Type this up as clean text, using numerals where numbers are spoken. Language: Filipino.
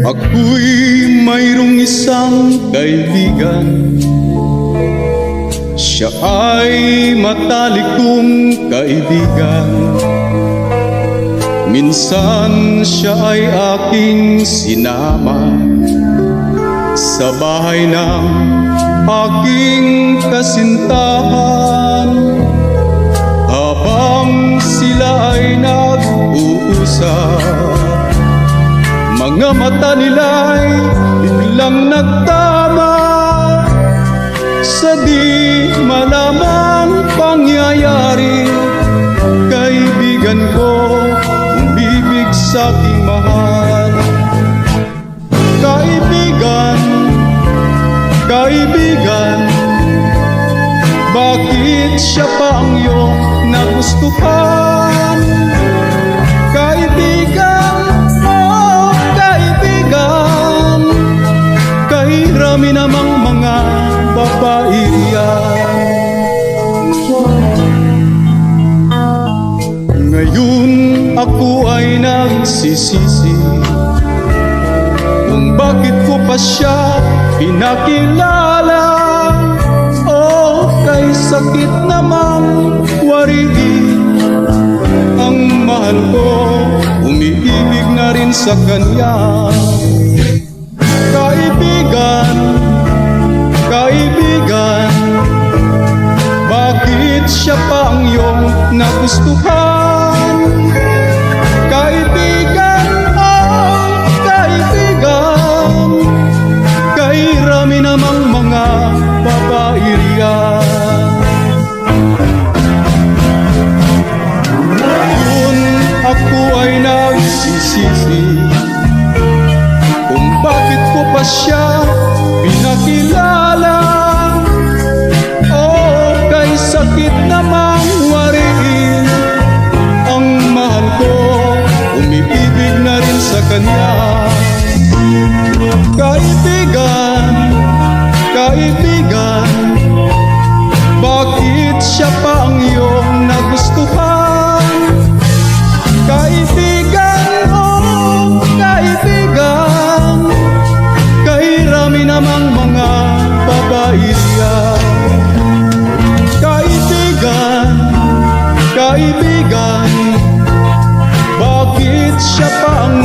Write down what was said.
Ako'y mayroong isang kaibigan, siya ay matalik kong kaibigan. Minsan siya ay aking sinama sa bahay ng aking kasintahan. Habang sila ay nag-uusap, mga mata nila'y biglang nagtama sa di malamang pangyayari. Kaibigan ko, umibig sa aking mahal. Kaibigan, kaibigan, bakit siya pa ang iyong nagustuhan? Kaibigan, oh kaibigan, kay rami namang mga babae riyan. Ngayon ako ay nagsisisi kung bakit ko pa siya pinakilala. Oh, kay sakit namang wariin, ang mahal ko umiibig na rin sa kanya. Kaibigan, kaibigan, bakit siya pa ang iyong nagustuhan? Kaibigan, oh kaibigan, kay rami namang mga babae riyan. Ngayon ako ay nagsisisi kung bakit ko pa siya pinakilala. Oh, kay sakit namang wariin, ang mahal ko umiibig na rin sa kanya. Kaibigan, kaibigan, bakit siya pa ang iyong nagustuhan? Kaibigan, oh kaibigan, kay rami namang mga babae riyan. Kaibigan, kaibigan, bakit siya pa ang